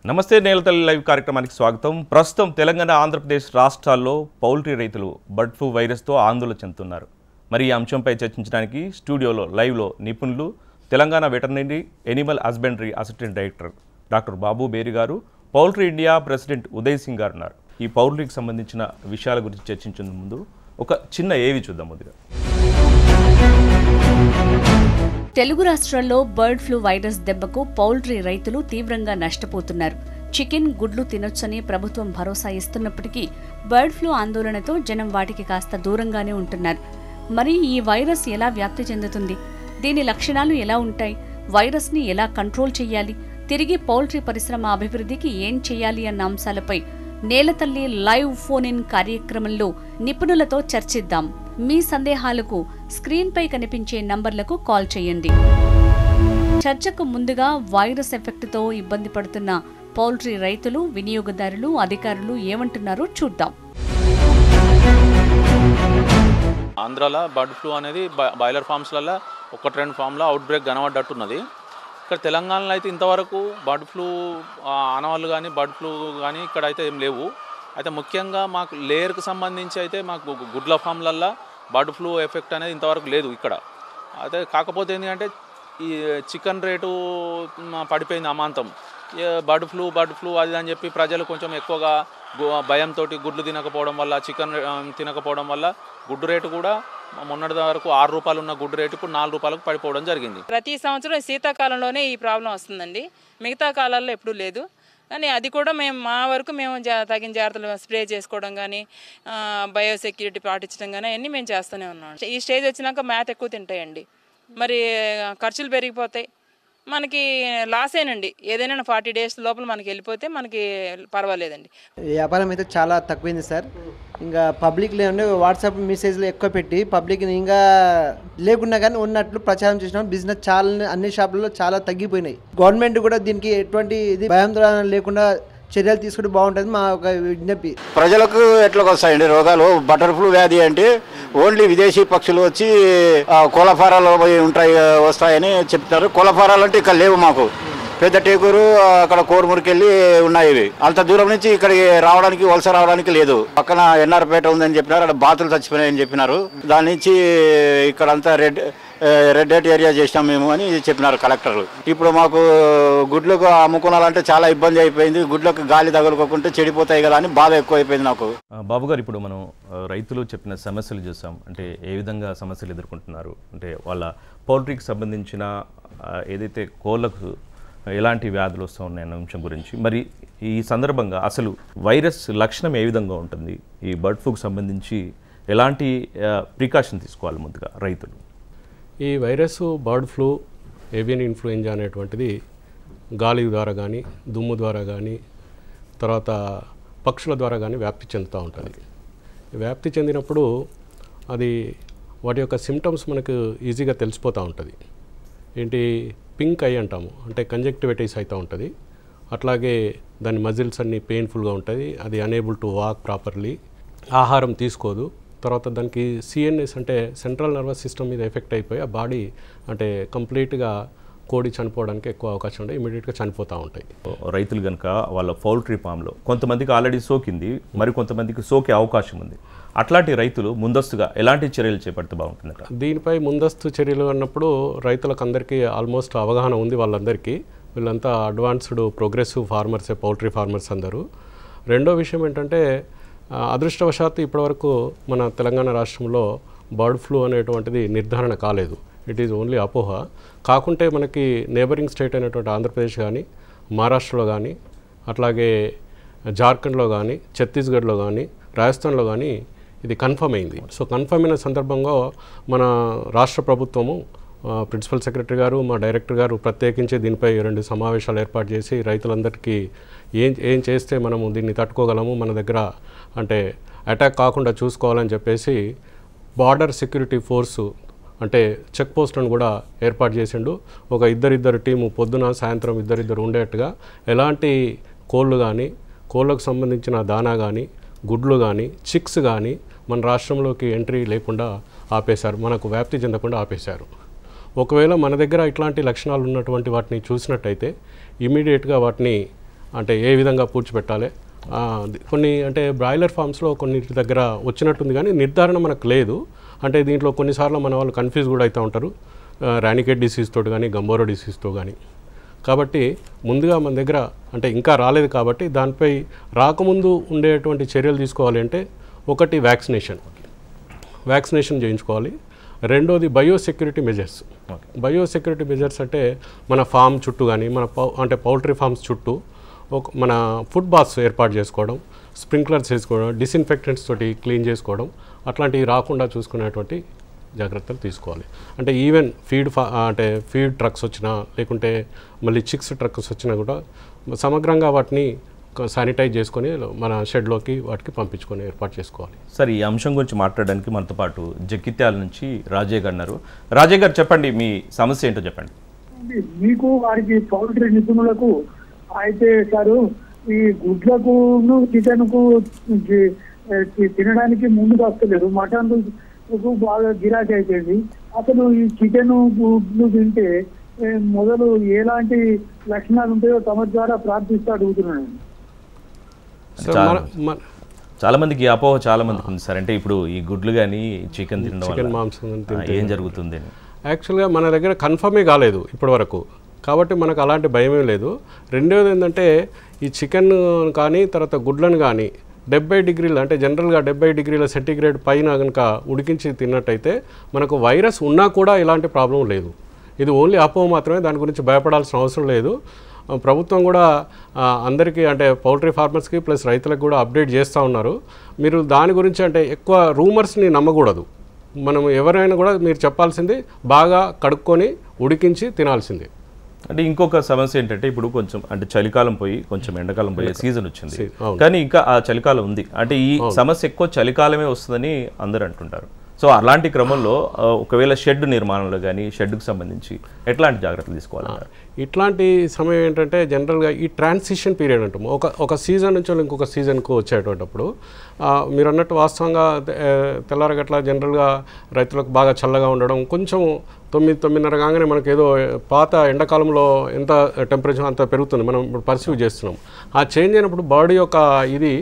నమస్తే నేలతల్లి లైవ్ కార్యక్రమానికి స్వాగతం. ప్రస్తుతం తెలంగాణ ఆంధ్రప్రదేశ్ రాష్ట్రాల్లో పౌల్ట్రీ రైతులు బర్డ్ ఫ్లూ వైరస్తో ఆందోళన చెందుతున్నారు. మరి ఈ అంశంపై చర్చించడానికి స్టూడియోలో లైవ్లో నిపుణులు Telangana veterinary animal husbandry assistant director doctor Babu Beri garu, poultry India president Uday Singh garu ఉన్నారు. ఈ పౌల్ట్రీకి సంబంధించిన విషయాల గురించి చర్చించే ముందు ఒక చిన్న ఏవి చూద్దాం. ముందుగా తెలుగు రాష్ట్రాల్లో బర్డ్ ఫ్లూ వైరస్ దెబ్బకు పౌల్ట్రీ రైతులు తీవ్రంగా నష్టపోతున్నారు. చికెన్, గుడ్లు తినొచ్చని ప్రభుత్వం భరోసా ఇస్తున్నప్పటికీ బర్డ్ ఫ్లూ ఆందోళనతో జనం వాటికి కాస్త దూరంగానే ఉంటున్నారు. మరి ఈ వైరస్ ఎలా వ్యాప్తి చెందుతుంది? దీని లక్షణాలు ఎలా ఉంటాయి? వైరస్ని ఎలా కంట్రోల్ చేయాలి? తిరిగి పౌల్ట్రీ పరిశ్రమ అభివృద్ధికి ఏం చేయాలి అన్న అంశాలపై నేలతల్లి లైవ్ ఫోన్ ఇన్ కార్యక్రమంలో నిపుణులతో చర్చిద్దాం. మీ సందేహాలకు స్క్రీన్పై కనిపించే నంబర్లకు కాల్ చేయండి. చర్చకు ముందుగా వైరస్ ఎఫెక్ట్తో ఇబ్బంది పడుతున్న పౌల్ట్రీ రైతులు, వినియోగదారులు, అధికారులు ఏమంటున్నారో చూద్దాం. ఆంధ్రాలో బర్డ్ ఫ్లూ అనేది బాయిలర్ ఫామ్స్లలో 1-2 ఫామ్లో అవుట్ బ్రేక్ కనబడ్డట్టున్నది. ఇక్కడ తెలంగాణలో అయితే ఇంతవరకు బర్డ్ ఫ్లూ ఆనవాళ్ళు కానీ బర్డ్ ఫ్లూ కానీ ఇక్కడ అయితే ఏం లేవు. అయితే ముఖ్యంగా మాకు లేయర్కి సంబంధించి అయితే మాకు గుడ్ల ఫామ్లల్లో బర్డ్ ఫ్లూ ఎఫెక్ట్ అనేది ఇంతవరకు లేదు ఇక్కడ. అయితే కాకపోతే ఏంటంటే ఈ చికెన్ రేటు పడిపోయింది అమాంతం. బర్డ్ ఫ్లూ అది అని చెప్పి ప్రజలు కొంచెం ఎక్కువగా భయంతో గుడ్లు తినకపోవడం వల్ల, చికెన్ తినకపోవడం వల్ల గుడ్డు రేటు కూడా మొన్నటి వరకు 6 రూపాయలు ఉన్న గుడ్డు రేటు ఇప్పుడు 4 రూపాయలకు పడిపోవడం జరిగింది. ప్రతి సంవత్సరం శీతాకాలంలోనే ఈ ప్రాబ్లం వస్తుందండి. మిగతా కాలాల్లో ఎప్పుడూ లేదు. కానీ అది కూడా మా వరకు మేము తగిన జాగ్రత్తలు స్ప్రే చేసుకోవడం కానీ, బయోసెక్యూరిటీ పాటించడం కానీ అన్నీ మేము చేస్తూనే ఉన్నాం. ఈ స్టేజ్ వచ్చినాక మ్యాథ్ ఎక్కువ తింటాయండి, మరి ఖర్చులు పెరిగిపోతాయి, మనకి లాస్ ఏనండి. ఏదైనా 40 డేస్ లోపల మనకి వెళ్ళిపోతే మనకి పర్వాలేదండి. వ్యాపారం అయితే చాలా తక్కువైంది సార్. ఇంకా పబ్లిక్లో ఉండే వాట్సాప్ మెసేజ్లు ఎక్కువ పెట్టి పబ్లిక్ని ఇంకా లేకున్నా కానీ ఉన్నట్లు ప్రచారం చేసినాం. బిజినెస్ చాలా అన్ని షాపులలో చాలా తగ్గిపోయినాయి. గవర్నమెంట్ కూడా దీనికి ఎటువంటి భయం లేకుండా చర్యలు తీసుకుంటే బాగుంటుంది మా ఒక విజ్ఞప్తి. ప్రజలకు ఎట్లా వస్తాయండి రోగాలు? బటర్ ఫ్లూ వ్యాధి అంటే ఓన్లీ విదేశీ పక్షులు వచ్చి కోళ్ళఫారాలు ఉంటాయి వస్తాయని చెప్తారు. కోళ్ళఫారాలు అంటే ఇక్కడ లేవు మాకు. పెద్ద టేకూరు అక్కడ కోరుమురికి వెళ్ళి ఉన్నాయి. ఇవి అంత దూరం నుంచి ఇక్కడికి రావడానికి, వలస రావడానికి లేదు. పక్కన ఎన్ఆర్పేట ఉందని చెప్పినారు, అక్కడ బాతులు చచ్చిపోయినాయని చెప్పినారు. దాని నుంచి ఇక్కడ అంతా రెడ్ ఏరియా చేసినాం మేము అని చెప్పినారు కలెక్టర్. ఇప్పుడు మాకు గుడ్లకు అమ్ముకోవాలంటే చాలా ఇబ్బంది అయిపోయింది. గుడ్లకు గాలి తగులుకోకుంటే చెడిపోతాయి కదా అని బాధ ఎక్కువ అయిపోయింది నాకు. బాబు గారు, ఇప్పుడు మనం రైతులు చెప్పిన సమస్యలు చూసాం. అంటే ఏ విధంగా సమస్యలు ఎదుర్కొంటున్నారు, అంటే వాళ్ళ పౌల్ట్రీకి సంబంధించిన ఏదైతే కోళ్ళకు ఎలాంటి వ్యాధులు వస్తూ ఉన్నాయన్న అంశం గురించి, మరి ఈ సందర్భంగా అసలు వైరస్ లక్షణం ఏ విధంగా ఉంటుంది, ఈ బర్డ్ ఫ్లూకి సంబంధించి ఎలాంటి ప్రికాషన్ తీసుకోవాలి ముందుగా రైతులు? ఈ virus bird flu, avian influenza అనేటువంటిది గాలి ద్వారా కానీ, దుమ్ము ద్వారా కానీ, తర్వాత పక్షుల ద్వారా కానీ వ్యాప్తి చెందుతూ ఉంటుంది. వ్యాప్తి చెందినప్పుడు అది వాటి యొక్క సిమ్టమ్స్ మనకు ఈజీగా తెలిసిపోతూ ఉంటుంది. ఏంటి, పింక్ ఐ అంటాము, అంటే కంజక్టివిటీస్ అవుతూ ఉంటుంది. అట్లాగే దాని మజిల్స్ అన్నీ పెయిన్ఫుల్గా ఉంటుంది. అది అనేబుల్ టు వాక్ ప్రాపర్లీ, ఆహారం తీసుకోదు. తర్వాత దానికి సిఎన్ఎస్ అంటే సెంట్రల్ నర్వస్ సిస్టమ్ మీద ఎఫెక్ట్ అయిపోయి ఆ బాడీ అంటే కంప్లీట్గా కోడి చనిపోవడానికి ఎక్కువ అవకాశం ఉంటాయి, ఇమీడియట్గా చనిపోతూ ఉంటాయి. రైతులు కనుక వాళ్ళ పౌల్ట్రీ ఫామ్లో కొంతమందికి ఆల్రెడీ సోకింది, మరి కొంతమందికి సోకే అవకాశం ఉంది. అట్లాంటి రైతులు ముందస్తుగా ఎలాంటి చర్యలు చేపడితే బాగుంటుందట? దీనిపై ముందస్తు చర్యలు అన్నప్పుడు రైతులకు అందరికీ ఆల్మోస్ట్ అవగాహన ఉంది. వాళ్ళందరికీ వీళ్ళంతా అడ్వాన్స్డ్ ప్రోగ్రెసివ్ ఫార్మర్సే, పౌల్ట్రీ ఫార్మర్స్ అందరూ. రెండో విషయం ఏంటంటే, అదృష్టవశాత్తు ఇప్పటివరకు మన తెలంగాణ రాష్ట్రంలో బర్డ్ ఫ్లూ అనేటువంటిది నిర్ధారణ కాలేదు. ఇట్ ఈజ్ ఓన్లీ అపోహ. కాకుంటే మనకి నేబరింగ్ స్టేట్ అయినటువంటి ఆంధ్రప్రదేశ్ కానీ, మహారాష్ట్రలో కానీ, అట్లాగే జార్ఖండ్లో కానీ, ఛత్తీస్గఢ్లో కానీ, రాజస్థాన్లో కానీ ఇది కన్ఫర్మ్ అయింది. సో కన్ఫర్మ్ అయిన సందర్భంగా మన రాష్ట్ర ప్రభుత్వము, ప్రిన్సిపల్ సెక్రటరీ గారు, మా డైరెక్టర్ గారు ప్రత్యేకించి దీనిపై 2 సమావేశాలు ఏర్పాటు చేసి రైతులందరికీ ఏం చేస్తే మనము దీన్ని తట్టుకోగలము, మన దగ్గర అంటే అటాక్ కాకుండా చూసుకోవాలని చెప్పేసి బార్డర్ సెక్యూరిటీ ఫోర్సు అంటే చెక్ పోస్ట్లను కూడా ఏర్పాటు చేసిండు. ఒక ఇద్దరు టీము పొద్దున సాయంత్రం ఇద్దరు ఉండేట్టుగా ఎలాంటి కోళ్ళు కానీ, కోళ్ళకు సంబంధించిన దానా కానీ, గుడ్లు కానీ, చిక్స్ కానీ మన రాష్ట్రంలోకి ఎంట్రీ లేకుండా ఆపేశారు, మనకు వ్యాప్తి చెందకుండా ఆపేశారు. ఒకవేళ మన దగ్గర ఇట్లాంటి లక్షణాలు ఉన్నటువంటి వాటిని చూసినట్టయితే ఇమీడియట్గా వాటిని అంటే ఏ విధంగా పూడ్చిపెట్టాలి. కొన్ని అంటే బ్రాయిలర్ ఫామ్స్లో కొన్నిటి దగ్గర వచ్చినట్టుంది కానీ నిర్ధారణ మనకు లేదు. అంటే దీంట్లో కొన్నిసార్లు మన వాళ్ళు కన్ఫ్యూజ్ కూడా అవుతూ ఉంటారు, రానికేట్ డిసీజ్ తోటి కానీ గంబోరో డిసీజ్తో కానీ. కాబట్టి ముందుగా మన దగ్గర అంటే ఇంకా రాలేదు కాబట్టి దానిపై రాకముందు ఉండేటువంటి చర్యలు తీసుకోవాలి. అంటే ఒకటి వ్యాక్సినేషన్ చేయించుకోవాలి. రెండోది బయోసెక్యూరిటీ మెజర్స్. బయోసెక్యూరిటీ మెజర్స్ అంటే మన ఫామ్ చుట్టూ కానీ అంటే పౌల్ట్రీ ఫామ్స్ చుట్టూ మన ఫుడ్ బాత్స్ ఏర్పాటు చేసుకోవడం, స్ప్రింక్లర్స్ వేసుకోవడం, డిస్ఇన్ఫెక్టెంట్స్ తోటి క్లీన్ చేసుకోవడం, అట్లాంటివి రాకుండా చూసుకునేటువంటి జాగ్రత్తలు తీసుకోవాలి. అంటే ఈవెన్ ఫీడ్ ట్రక్స్ వచ్చినా లేకుంటే మళ్ళీ చిక్స్ ట్రక్స్ వచ్చినా కూడా సమగ్రంగా వాటిని శానిటైజ్ చేసుకొని మన షెడ్లోకి వాటికి పంపించుకొని ఏర్పాటు చేసుకోవాలి. సార్, ఈ అంశం గురించి మాట్లాడడానికి మనతో పాటు జగిత్యాల నుంచి రాజయ్య గారు ఉన్నారు. రాజయ్య గారు, చెప్పండి, మీ సమస్య ఏంటో చెప్పండి. మీకు వారికి పౌల్ట్రీ నిపుణులకు అయితే సారు ఈ గుడ్లకు చికెన్కు తినడానికి ముందుకు వస్తలేరు. మటన్ బాగా గిరాకీ అయిపోయింది. అసలు ఈ చికెన్ గుడ్లు తింటే మొదలు ఎలాంటి లక్షణాలు ఉంటాయో తమ ద్వారా ప్రార్థిస్తూ అడుగుతున్నాను. చాలా మందికి అపోహ చాలా మందికి ఉంది సార్. అంటే ఇప్పుడు ఈ గుడ్లు కానీ చికెన్ చికెన్ మాంసం ఏం జరుగుతుంది? యాక్చువల్గా మన దగ్గర కన్ఫర్మే కాలేదు ఇప్పటి వరకు, కాబట్టి మనకు అలాంటి భయమే లేదు. రెండోది ఏంటంటే ఈ చికెన్ కానీ తర్వాత గుడ్లను కానీ 70 డిగ్రీలు అంటే జనరల్గా 70 డిగ్రీల సెంటీగ్రేడ్ పైన కనుక ఉడికించి తిన్నట్టయితే మనకు వైరస్ ఉన్నా కూడా ఇలాంటి ప్రాబ్లం లేదు. ఇది ఓన్లీ అపోహ మాత్రమే, దాని గురించి భయపడాల్సిన అవసరం లేదు. ప్రభుత్వం కూడా అందరికీ అంటే పౌల్ట్రీ ఫార్మర్స్కి ప్లస్ రైతులకు కూడా అప్డేట్ చేస్తూ ఉన్నారు. మీరు దాని గురించి అంటే ఎక్కువ రూమర్స్ని నమ్మకూడదు. మనం ఎవరైనా కూడా మీరు చెప్పాల్సింది బాగా కడుక్కొని ఉడికించి తినాల్సిందే. అంటే ఇంకొక సమస్య ఏంటంటే ఇప్పుడు కొంచెం అంటే చలికాలం పోయి కొంచెం ఎండాకాలం పోయే సీజన్ వచ్చింది, కానీ ఇంకా ఆ చలికాలం ఉంది. అంటే ఈ సమస్య ఎక్కువ చలికాలమే వస్తుందని అందరూ అంటుంటారు. సో అలాంటి క్రమంలో ఒకవేళ షెడ్ నిర్మాణంలో కానీ షెడ్కు సంబంధించి ఎట్లాంటి జాగ్రత్తలు తీసుకోవాలి? ఇట్లాంటి సమయం ఏంటంటే జనరల్గా ఈ ట్రాన్సిషన్ పీరియడ్ అంటాము. ఒక సీజన్ నుంచి ఇంకొక సీజన్కు వచ్చేటప్పుడు మీరు అన్నట్టు వాస్తవంగా తెల్లారగట్ల జనరల్గా రైతులకు బాగా చల్లగా ఉండడం, కొంచెం 9-9:30 కాగానే మనకు ఏదో పాత ఎండాకాలంలో ఎంత టెంపరేచర్ అంత పెరుగుతుంది, మనం ఇప్పుడు పర్సీవ్ చేస్తున్నాం. ఆ చేంజ్ అయినప్పుడు బాడీ యొక్క ఇది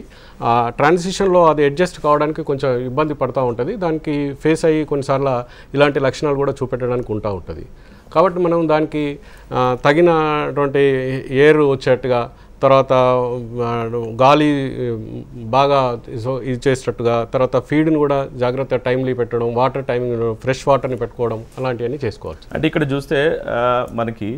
ట్రాన్సిషన్లో అది అడ్జస్ట్ కావడానికి కొంచెం ఇబ్బంది పడుతూ ఉంటుంది. దానికి ఫేస్ అయ్యి కొన్నిసార్లు ఇలాంటి లక్షణాలు కూడా చూపెట్టడానికి ఉంటా ఉంటుంది. కాబట్టి మనం దానికి తగినటువంటి ఎయిర్ వచ్చేట్టుగా, తర్వాత గాలి బాగా ఇది చేసేటట్టుగా, తర్వాత ఫీడ్ని కూడా జాగ్రత్త టైమ్లీ పెట్టడం, వాటర్ టైమింగ్ ఫ్రెష్ వాటర్ని పెట్టుకోవడం, అలాంటివన్నీ చేసుకోవచ్చు. అంటే ఇక్కడ చూస్తే మనకి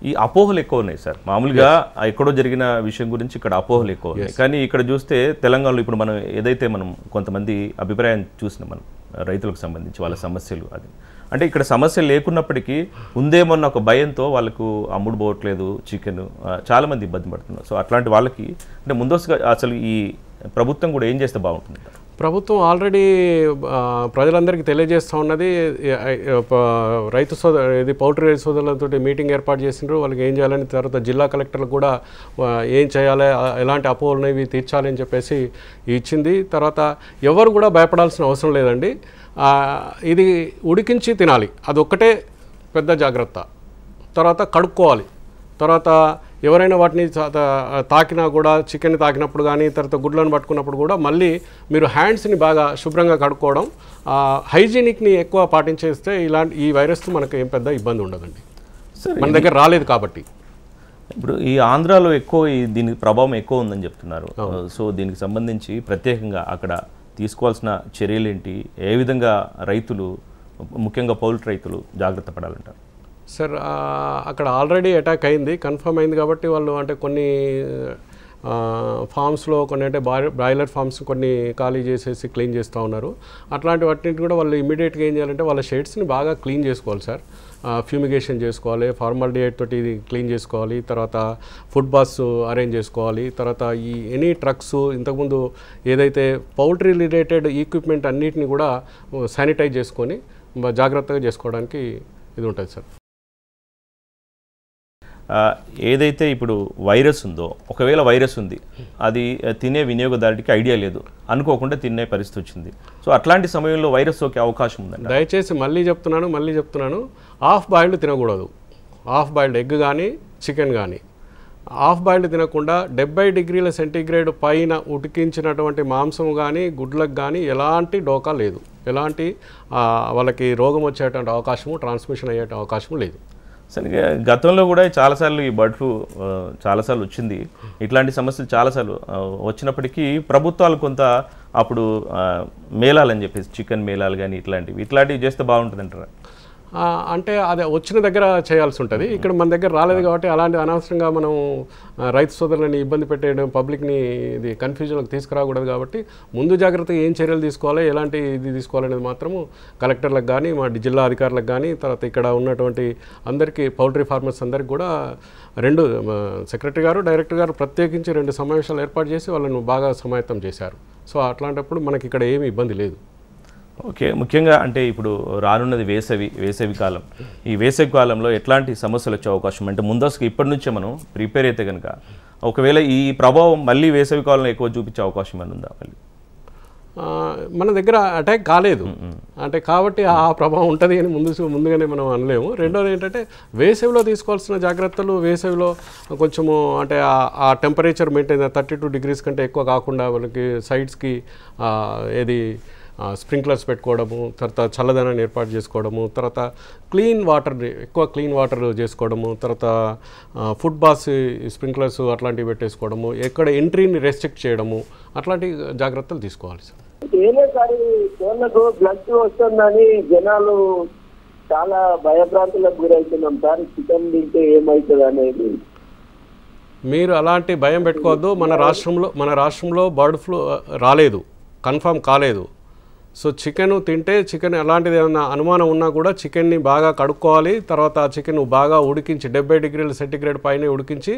ఈ అపోహలు ఎక్కువ ఉన్నాయి సార్. మామూలుగా ఎక్కడో జరిగిన విషయం గురించి ఇక్కడ అపోహలు ఎక్కువ ఉన్నాయి, కానీ ఇక్కడ చూస్తే తెలంగాణలో ఇప్పుడు మనం ఏదైతే మనం కొంతమంది అభిప్రాయం చూసినాం మనం రైతులకు సంబంధించి వాళ్ళ సమస్యలు, అది అంటే ఇక్కడ సమస్య లేకున్నప్పటికీ ఉందేమన్న ఒక భయంతో వాళ్ళకు అమ్ముడు పోవట్లేదు చికెన్, చాలామంది ఇబ్బంది పడుతున్నారు. సో అట్లాంటి వాళ్ళకి అంటే ముందస్తుగా అసలు ఈ ప్రభుత్వం కూడా ఏం చేస్తే బాగుంటుంది? ప్రభుత్వం ఆల్రెడీ ప్రజలందరికీ తెలియజేస్తూ ఉన్నది. ఇది పౌల్ట్రీ రైతు సోదరులతో మీటింగ్ ఏర్పాటు చేసిండ్రు. వాళ్ళకి ఏం చేయాలని, తర్వాత జిల్లా కలెక్టర్లకు కూడా ఏం చేయాలి, ఎలాంటి అపోహలు అనేవి తీర్చాలి అని చెప్పేసి ఇచ్చింది. తర్వాత ఎవరు కూడా భయపడాల్సిన అవసరం లేదండి. ఇది ఉడికించి తినాలి, అదొక్కటే పెద్ద జాగ్రత్త. తర్వాత కడుక్కోవాలి. తర్వాత ఎవరైనా వాటిని తాకినా కూడా, చికెన్ తాకినప్పుడు కానీ తర్వాత గుడ్లను పట్టుకున్నప్పుడు కూడా మళ్ళీ మీరు హ్యాండ్స్ని బాగా శుభ్రంగా కడుక్కోవడం, హైజీనిక్ని ఎక్కువ పాటించేస్తే ఈ వైరస్తో మనకు ఏం పెద్ద ఇబ్బంది ఉండదండి. మన దగ్గర రాలేదు కాబట్టి. ఇప్పుడు ఈ ఆంధ్రాలో ఎక్కువ దీనికి ప్రభావం ఎక్కువ ఉందని చెప్తున్నారు. సో దీనికి సంబంధించి ప్రత్యేకంగా అక్కడ తీసుకోవాల్సిన చర్యలు ఏంటి, ఏ విధంగా రైతులు ముఖ్యంగా పౌల్ట్రీ రైతులు జాగ్రత్త పడాలంటారు? సార్, అక్కడ ఆల్రెడీ అటాక్ అయింది, కన్ఫర్మ్ అయింది కాబట్టి వాళ్ళు అంటే కొన్ని ఫామ్స్లో కొన్ని అంటే బ్రాయిలర్ ఫామ్స్ కొన్ని ఖాళీ చేసేసి క్లీన్ చేస్తూ ఉన్నారు. అట్లాంటి వాటిని కూడా వాళ్ళు ఇమీడియట్గా ఏం చేయాలంటే వాళ్ళ షెడ్స్ని బాగా క్లీన్ చేసుకోవాలి సార్. ఫ్యూమిగేషన్ చేసుకోవాలి, ఫార్మాల్డిహైడ్ తోటి ఇది క్లీన్ చేసుకోవాలి, తర్వాత ఫుడ్ బాత్స్ అరేంజ్ చేసుకోవాలి, తర్వాత ఈ ఎనీ ట్రక్స్ ఇంతకుముందు ఏదైతే పౌల్ట్రీ రిలేటెడ్ ఈక్విప్మెంట్ అన్నిటిని కూడా శానిటైజ్ చేసుకొని జాగ్రత్తగా చేసుకోవడానికి ఇది ఉంటుంది సార్. ఏదైతే ఇప్పుడు వైరస్ ఉందో, ఒకవేళ వైరస్ ఉంది, అది తినే వినియోగదారుడికి ఐడియా లేదు, అనుకోకుండా తినే పరిస్థితి వచ్చింది. సో అట్లాంటి సమయంలో వైరస్ సోకే అవకాశం ఉందండి. దయచేసి మళ్ళీ చెప్తున్నాను, హాఫ్ బాయిల్డ్ తినకూడదు. హాఫ్ బాయిల్డ్ ఎగ్ కానీ చికెన్ కానీ హాఫ్ బాయిల్డ్ తినకుండా 70 డిగ్రీల సెంటీగ్రేడ్ పైన ఉడికించినటువంటి మాంసం కానీ గుడ్లకు కానీ ఎలాంటి డోకా లేదు, ఎలాంటి వాళ్ళకి రోగం వచ్చేటువంటి అవకాశము, ట్రాన్స్మిషన్ అయ్యే అవకాశం లేదు. సరిగ్గా గతంలో కూడా చాలాసార్లు ఈ బర్డ్ ఫ్లూ చాలాసార్లు వచ్చింది. ఇట్లాంటి సమస్యలు చాలాసార్లు వచ్చినప్పటికీ ప్రభుత్వాలు కొంత అప్పుడు మేళాలని చెప్పేసి చికెన్ మేళాలు కానీ ఇట్లాంటివి చేస్తే బాగుంటుంది అంటారా? అంటే అది వచ్చిన దగ్గర చేయాల్సి ఉంటుంది. ఇక్కడ మన దగ్గర రాలేదు కాబట్టి అలాంటి అనవసరంగా మనం రైతు సోదరులని ఇబ్బంది పెట్టేయడం, పబ్లిక్ని ఇది కన్ఫ్యూజన్లోకి తీసుకురాకూడదు. కాబట్టి ముందు జాగ్రత్తగా ఏం చర్యలు తీసుకోవాలి, ఎలాంటి ఇది తీసుకోవాలనేది మాత్రము కలెక్టర్లకు కానీ మా జిల్లా అధికారులకు కానీ తర్వాత ఇక్కడ ఉన్నటువంటి అందరికీ పౌల్ట్రీ ఫార్మర్స్ అందరికీ కూడా సెక్రటరీ గారు డైరెక్టర్ గారు ప్రత్యేకించి 2 సమావేశాలు ఏర్పాటు చేసి వాళ్ళను బాగా సమాయత్తం చేశారు. సో అట్లాంటప్పుడు మనకి ఇక్కడ ఏమీ ఇబ్బంది లేదు. ఓకే, ముఖ్యంగా అంటే ఇప్పుడు రానున్నది వేసవి కాలం. ఈ వేసవి కాలంలో ఎట్లాంటి సమస్యలు వచ్చే అవకాశం అంటే ముందస్తుగా ఇప్పటి నుంచే మనం ప్రిపేర్ అయితే కనుక ఒకవేళ ఈ ప్రభావం మళ్ళీ వేసవి కాలంలో ఎక్కువ చూపించే అవకాశం ఏమైనా ఉందా? మళ్ళీ మన దగ్గర అటాక్ కాలేదు అంటే కాబట్టి ఆ ప్రభావం ఉంటుంది అని ముందుగానే మనం అనలేము. రెండోది ఏంటంటే వేసవిలో తీసుకోవాల్సిన జాగ్రత్తలు, వేసవిలో కొంచెము అంటే ఆ టెంపరేచర్ మెయింటైన్ 32 డిగ్రీస్ కంటే ఎక్కువ కాకుండా వాళ్ళకి సైడ్స్కి స్ప్రింక్లర్స్ పెట్టుకోవడము, తర్వాత చల్లదనాన్ని ఏర్పాటు చేసుకోవడము, తర్వాత ఎక్కువ క్లీన్ వాటర్ చేసుకోవడము, తర్వాత ఫుడ్ బాస్ స్ప్రింక్లర్స్ అట్లాంటివి పెట్టేసుకోవడము, ఎక్కడ ఎంట్రీని రెస్ట్రిక్ట్ చేయడము, అట్లాంటి జాగ్రత్తలు తీసుకోవాలి సార్. ఏలేసారి కోళ్ళకు బ్లడ్ వస్తుందని జనాలు చాలా భయభ్రాంతులకు గురవుతున్నాం సార్. చికెన్ తింటే ఏమవుతుంది అనేది మీరు అలాంటి భయం పెట్టుకోవద్దు. మన రాష్ట్రంలో బర్డ్ ఫ్లూ రాలేదు, కన్ఫర్మ్ కాలేదు. సో చికెన్ తింటే చికెన్ ఎలాంటిది ఏమన్నా అనుమానం ఉన్నా కూడా చికెన్ని బాగా కడుక్కోవాలి. తర్వాత ఆ చికెన్ బాగా ఉడికించి 70 డిగ్రీల సెంటీగ్రేడ్ పైన ఉడికించి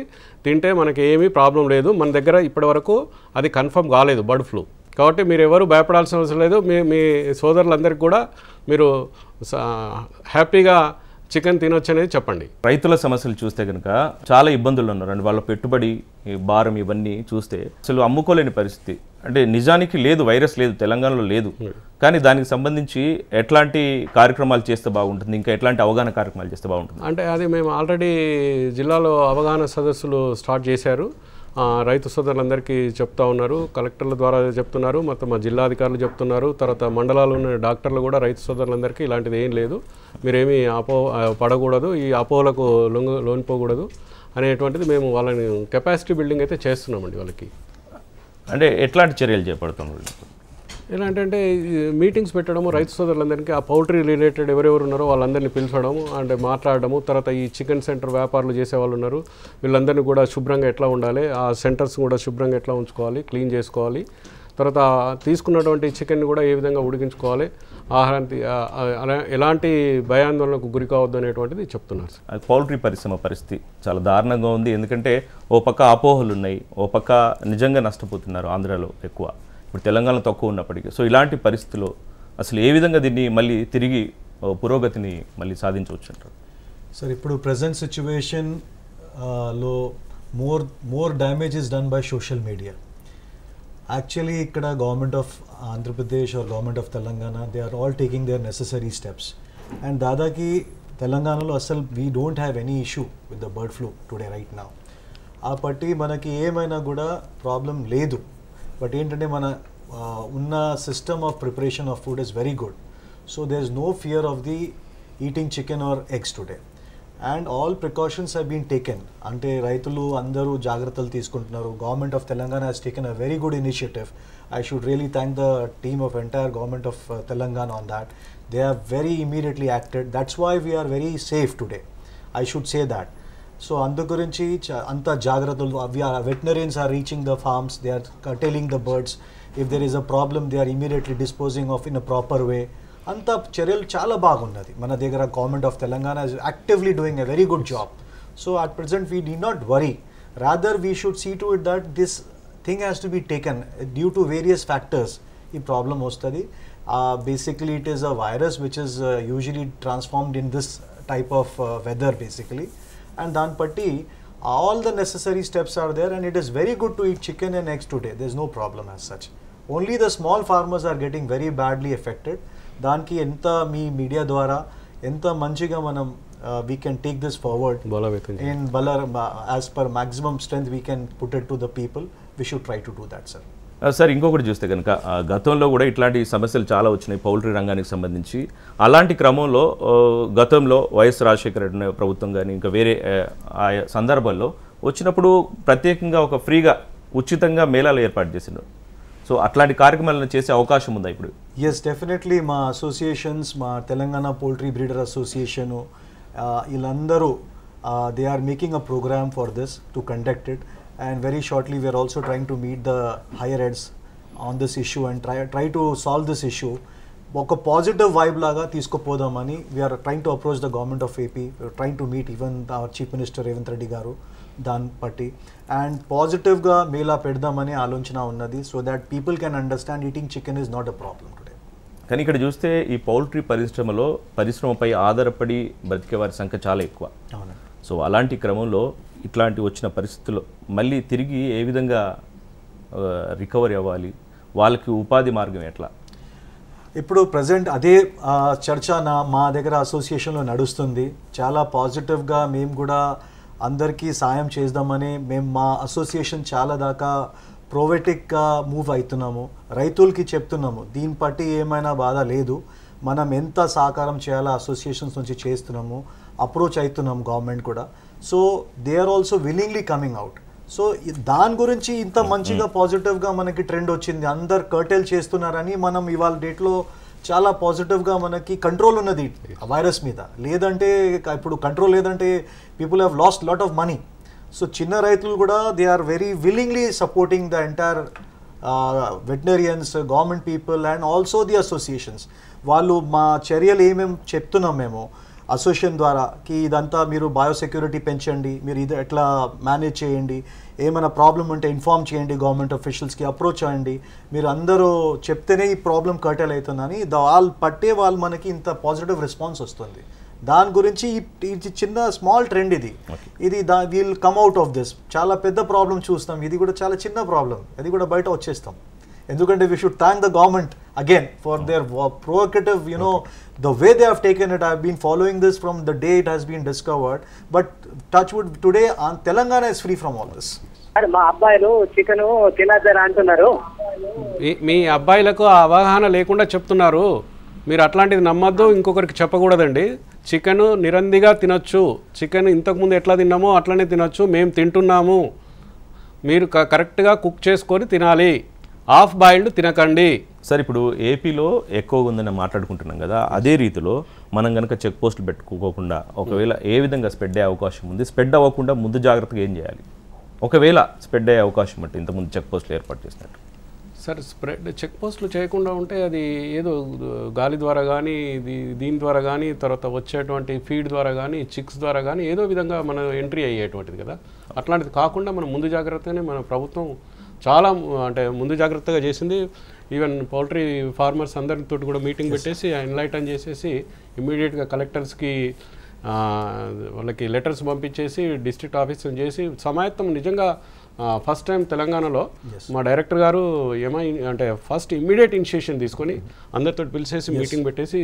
తింటే మనకి ఏమీ ప్రాబ్లం లేదు. మన దగ్గర ఇప్పటివరకు అది కన్ఫర్మ్ కాలేదు బర్డ్ ఫ్లూ. కాబట్టి మీరు ఎవరు భయపడాల్సిన అవసరం లేదు. మీ సోదరులందరికీ కూడా మీరు హ్యాపీగా చికెన్ తినొచ్చు అనేది చెప్పండి. రైతుల సమస్యలు చూస్తే కనుక చాలా ఇబ్బందులు ఉన్నారు అండి. వాళ్ళ పెట్టుబడి భారం ఇవన్నీ చూస్తే అసలు అమ్ముకోలేని పరిస్థితి. అంటే నిజానికి లేదు, వైరస్ లేదు, తెలంగాణలో లేదు. కానీ దానికి సంబంధించి ఎట్లాంటి కార్యక్రమాలు చేస్తే బాగుంటుంది, ఇంకా ఎట్లాంటి అవగాహన కార్యక్రమాలు చేస్తే బాగుంటుంది? అంటే అది మేము ఆల్రెడీ జిల్లాలో అవగాహన సదస్సులు స్టార్ట్ చేశారు. రైతు సోదరులందరికీ చెప్తా ఉన్నారు, కలెక్టర్ల ద్వారా చెప్తున్నారు, మొత్తం మా జిల్లా అధికారులు చెప్తున్నారు. తర్వాత మండలాలు ఉన్న డాక్టర్లు కూడా రైతు సోదరులందరికీ ఇలాంటిది ఏం లేదు, మీరేమీ పడకూడదు, ఈ అపోహలకు లోనిపోకూడదు అనేటువంటిది మేము వాళ్ళని కెపాసిటీ బిల్డింగ్ అయితే చేస్తున్నామండి. వాళ్ళకి అంటే ఎట్లాంటి చర్యలు చేపడుతున్నారు? ఎలా అంటే మీటింగ్స్ పెట్టడము, రైతు సోదరులందరికీ ఆ పౌల్ట్రీ రిలేటెడ్ ఎవరెవరు ఉన్నారో వాళ్ళందరినీ పిలిచడము, అంటే మాట్లాడడము. తర్వాత ఈ చికెన్ సెంటర్ వ్యాపారులు చేసే వాళ్ళు ఉన్నారు, వీళ్ళందరినీ కూడా శుభ్రంగా ఎట్లా ఉండాలి, ఆ సెంటర్స్ కూడా శుభ్రంగా ఎట్లా ఉంచుకోవాలి, క్లీన్ చేసుకోవాలి. తర్వాత తీసుకున్నటువంటి చికెన్ని కూడా ఏ విధంగా ఉడికించుకోవాలి, ఆహారానికి ఎలాంటి భయాందోళనకు గురి కావద్దు అనేటువంటిది చెప్తున్నారు. పౌల్ట్రీ పరిశ్రమ పరిస్థితి చాలా దారుణంగా ఉంది. ఎందుకంటే ఓ పక్క అపోహలు ఉన్నాయి, ఓ పక్క నిజంగా నష్టపోతున్నారు ఆంధ్రాలో ఎక్కువ, ఇప్పుడు తెలంగాణ తక్కువ ఉన్నప్పటికీ. సో ఇలాంటి పరిస్థితుల్లో అసలు ఏ విధంగా దీన్ని మళ్ళీ తిరిగి పురోగతిని మళ్ళీ సాధించవచ్చు అంటారు? సార్ ఇప్పుడు ప్రజెంట్ సిచ్యువేషన్లో more damage is done by social media. Actually ఇక్కడ government of Andhra Pradesh or government of Telangana they are all taking their necessary steps. And దాదాకి తెలంగాణలో అసలు we don't have any issue with the bird flu today right now. ఆ పట్టి మనకి ఏమైనా కూడా problem లేదు. బట్ ఏంటంటే మన ఉన్న system of preparation of food is very good. So there is no fear of the eating chicken or eggs today. And all precautions have been taken. అంటే రైతులు అందరూ జాగ్రత్తలు తీసుకుంటున్నారు. Government of Telangana has taken a very good initiative. I should really thank the team of entire government of Telangana on that. They have very immediately acted. That's why we are very safe today. I should say that. So andu gurinchi anta jagratalu, veterinarians are reaching the farms, they are curtailing the birds. If there is a problem, they are immediately disposing of in a proper way. Anta charyalu chala bagunnadi. Mana దగ్గర government of Telangana is actively doing a very good job. So at present we need not worry. Rather we should see to it that this thing has to be taken due to various factors. The problem ostadi. Basically it is a virus which is usually transformed in this type of weather basically. And dan patti all the necessary steps are there, and it is very good to eat chicken and eggs today. There is no problem as such. Only the small farmers are getting very badly affected. Danki enta mee media dwara enta manchiga manam we can take this forward బలోపేతం in as per maximum strength we can put it to the people. We should try to do that, sir. Sir ఇంకొకటి చూస్తే కనుక గతంలో కూడా ఇట్లాంటి సమస్యలు చాలా వచ్చినాయి పౌల్ట్రీ రంగానికి సంబంధించి. అలాంటి క్రమంలో గతంలో వైఎస్ రాజశేఖర రెడ్డి ప్రభుత్వం కానీ ఇంకా వేరే ఆయా సందర్భాల్లో వచ్చినప్పుడు ప్రత్యేకంగా ఒక ఫ్రీగా ఉచితంగా మేళాలు ఏర్పాటు చేసిండు. సో అట్లాంటి కార్యక్రమాలను చేసే అవకాశం ఉందా ఇప్పుడు? ఎస్, డెఫినెట్లీ మా అసోసియేషన్స్, మా తెలంగాణ పోల్ట్రీ బ్రీడర్ అసోసియేషను వీళ్ళందరూ they are making a program for this to conduct it. And very shortly we are also trying to meet the higher heads on this issue and try to solve this issue. Oka positive vibe laga teeskopodamani we are trying to approach the government of AP. We are trying to meet even our Chief Minister Revanth Reddy garu dan patti and positive ga mela pedamani aalonchana unnadi so that people can understand eating chicken is not a problem today. కానీ ఇక్కడ చూస్తే ఈ poultry పరిశ్రమపై ఆధారపడి బ్రతికే వారి సంఖ్య చాలా ఎక్కువ. సో అలాంటి క్రమంలో ఇట్లాంటి వచ్చిన పరిస్థితుల్లో మళ్ళీ తిరిగి ఏ విధంగా రికవరీ అవ్వాలి, వాళ్ళకి ఉపాధి మార్గం ఎట్లా? ఇప్పుడు ప్రజెంట్ అదే చర్చ మా దగ్గర అసోసియేషన్లో నడుస్తుంది. చాలా పాజిటివ్గా మేము కూడా అందరికీ సాయం చేద్దామని మేము మా అసోసియేషన్ చాలా దాకా ప్రోవెటిక్గా మూవ్ అవుతున్నాము. రైతులకి చెప్తున్నాము దీని బట్టి ఏమైనా బాధ లేదు, మనం ఎంత సహకారం చేయాలో అసోసియేషన్స్ నుంచి చేస్తున్నాము, అప్రోచ్ అవుతున్నాము గవర్నమెంట్ కూడా. So they are also willingly coming out. So దాని గురించి ఇంత మంచిగా పాజిటివ్గా మనకి ట్రెండ్ వచ్చింది. అందరు కర్టెల్ చేస్తున్నారని మనం ఇవాళ డేట్లో చాలా పాజిటివ్గా మనకి కంట్రోల్ ఉన్నది వైరస్ మీద. లేదంటే ఇప్పుడు కంట్రోల్ లేదంటే people have lost lot of money. So చిన్న రైతులు కూడా they are very willingly supporting the entire veterinarians, government people and also the associations. వాళ్ళు మా చర్యలు ఏమేమి చెప్తున్నాం మేము అసోసియేషన్ ద్వారా కి ఇదంతా మీరు బయోసెక్యూరిటీ పెంచండి, మీరు ఇది ఎట్లా మేనేజ్ చేయండి, ఏమైనా ప్రాబ్లం ఉంటే ఇన్ఫార్మ్ చేయండి, గవర్నమెంట్ అఫీషియల్స్కి అప్రోచ్ అవ్వండి, మీరు అందరూ చెప్తేనే ఈ ప్రాబ్లం కర్టెల్ అవుతుందని వాళ్ళు పట్టే వాళ్ళు మనకి ఇంత పాజిటివ్ రెస్పాన్స్ వస్తుంది. దాని గురించి ఇది చిన్న స్మాల్ ట్రెండ్ ఇది will come out of this. చాలా పెద్ద ప్రాబ్లం చూస్తాం, ఇది కూడా చాలా చిన్న ప్రాబ్లం, అది కూడా బయట వచ్చేస్తాం. ఎందుకంటే we should thank the government again for their provocative, the way they have taken it. I have been following this from the day it has been discovered, but touchwood today Telangana is free from all this. మా అబ్బాయిలు chicken తినద్దని అంటున్నారు. మీ అబ్బాయిలకు అవగాహన లేకుండా చెప్తున్నారు. మీరు అట్లాంటిది నమ్మద్దు, ఇంకొకరికి చెప్పకూడదండి. చికెన్ నిరందిగా తినొచ్చు, చికెన్ ఇంతకుముందు ఎట్లా తిన్నామో అట్లనే తినొచ్చు, మేము తింటున్నాము, మీరు కరెక్ట్గా కుక్ చేసుకొని తినాలి, హాఫ్ బాయిల్డ్ తినకండి. సార్ ఇప్పుడు ఏపీలో ఎక్కువగా ఉందని మాట్లాడుకుంటున్నాం కదా, అదే రీతిలో మనం కనుక చెక్ పోస్టులు పెట్టుకోకుండా ఒకవేళ ఏ విధంగా స్ప్రెడ్ అయ్యే అవకాశం ఉంది? స్ప్రెడ్ అవ్వకుండా ముందు జాగ్రత్తగా ఏం చేయాలి ఒకవేళ స్ప్రెడ్ అయ్యే అవకాశం అంటే ఇంతకుముందు చెక్ పోస్టులు ఏర్పాటు చేసినట్టు? సార్ చెక్ పోస్టులు చేయకుండా ఉంటే అది ఏదో గాలి ద్వారా కానీ దీని ద్వారా కానీ తర్వాత వచ్చేటువంటి ఫీడ్ ద్వారా కానీ చిక్స్ ద్వారా కానీ ఏదో విధంగా మనం ఎంట్రీ అయ్యేటువంటిది కదా. అట్లాంటిది కాకుండా మనం ముందు జాగ్రత్తగానే మన ప్రభుత్వం చాలా అంటే ముందు జాగ్రత్తగా చేసింది. ఈవెన్ పౌల్ట్రీ ఫార్మర్స్ అందరితో కూడా మీటింగ్ పెట్టేసి ఎన్లైటన్ చేసేసి ఇమ్మీడియట్గా కలెక్టర్స్కి వాళ్ళకి లెటర్స్ పంపించేసి డిస్ట్రిక్ట్ ఆఫీస్ చేసి సమాయత్తం నిజంగా ఫస్ట్ టైం తెలంగాణలో మా డైరెక్టర్ గారు అంటే ఫస్ట్ ఇమ్మీడియట్ ఇనిషియేషన్ తీసుకొని అందరితో పిలిచేసి మీటింగ్ పెట్టేసి.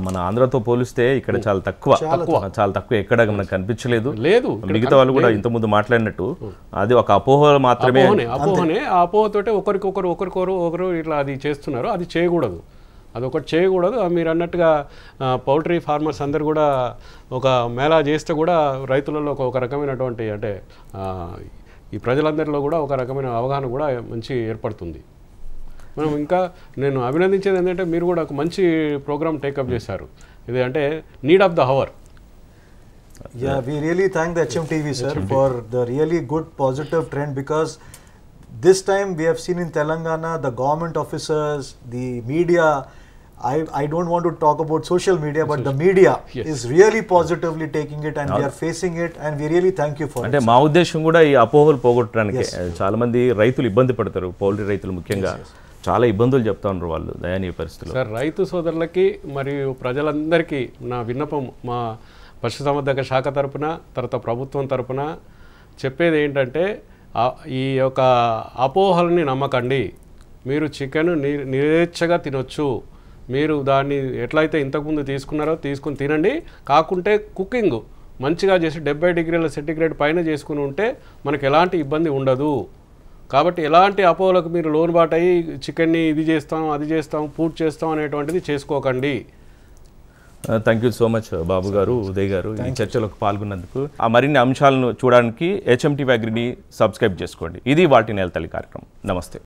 మన ఆంధ్రతో పోలిస్తే ఇక్కడ చాలా తక్కువ ఎక్కడ మనకు కనిపించలేదు. లేదు మిగతా వాళ్ళు కూడా ఇంతకుముందు మాట్లాడినట్టు అది ఒక అపోహ మాత్రమే. అపోహనే, ఆ అపోహతోటే ఒకరు ఇట్లా అది చేస్తున్నారు. అది చేయకూడదు, అదొకటి చేయకూడదు. మీరు అన్నట్టుగా పౌల్ట్రీ ఫార్మర్స్ అందరు కూడా ఒక మేళా చేస్తే కూడా రైతులలో ఒక రకమైనటువంటి అంటే ఈ ప్రజలందరిలో కూడా ఒక రకమైన అవగాహన కూడా మంచి ఏర్పడుతుంది. మనం ఇంకా నేను అభినందించేది ఏంటంటే మీరు కూడా ఒక మంచి ప్రోగ్రామ్ టేకప్ చేశారు. ఇది అంటే need of the hour. Yeah, we really thank the HMTV sir for the really good positive trend, because this time we have seen in Telangana the government officers, the media, I don't want to talk about social media, but the media is really positively taking it and we are facing it, and we really thank you for it. అంటే మా ఉద్దేశం కూడా ఈ అపోహలు పోగొట్టడానికి చాలా మంది రైతులు ఇబ్బంది పడతారు, పౌల్ట్రీ రైతులు ముఖ్యంగా చాలా ఇబ్బందులు చెప్తా ఉన్నారు వాళ్ళు దయనీయ పరిస్థితుల్లో. సార్ రైతు సోదరులకి మరియు ప్రజలందరికీ నా విన్నపం మా పశుసంవర్ధక శాఖ తరపున తర్వాత ప్రభుత్వం తరపున చెప్పేది ఏంటంటే ఈ యొక్క అపోహలని నమ్మకండి. మీరు చికెన్ నిరేచ్ఛగా తినొచ్చు, మీరు దాన్ని ఎట్లయితే ఇంతకుముందు తీసుకున్నారో తీసుకుని తినండి. కాకుంటే కుకింగ్ మంచిగా చేసి 70 డిగ్రీల సెంటిగ్రేడ్ పైన చేసుకుని ఉంటే మనకు ఎలాంటి ఇబ్బంది ఉండదు. కాబట్టి ఎలాంటి అపోహలకు మీరు లోనుబాటు అయ్యి చికెన్ని ఇది చేస్తాం అది చేస్తాం పూర్తి చేస్తాం అనేటువంటిది చేసుకోకండి. థ్యాంక్ యూ సో మచ్ బాబు గారు, ఉదయ్ గారు ఈ చర్చలో పాల్గొన్నందుకు. ఆ మరిన్ని అంశాలను చూడడానికి HMTV Agriని సబ్స్క్రైబ్ చేసుకోండి. ఇది వాటి నేల తల్లి కార్యక్రమం. నమస్తే.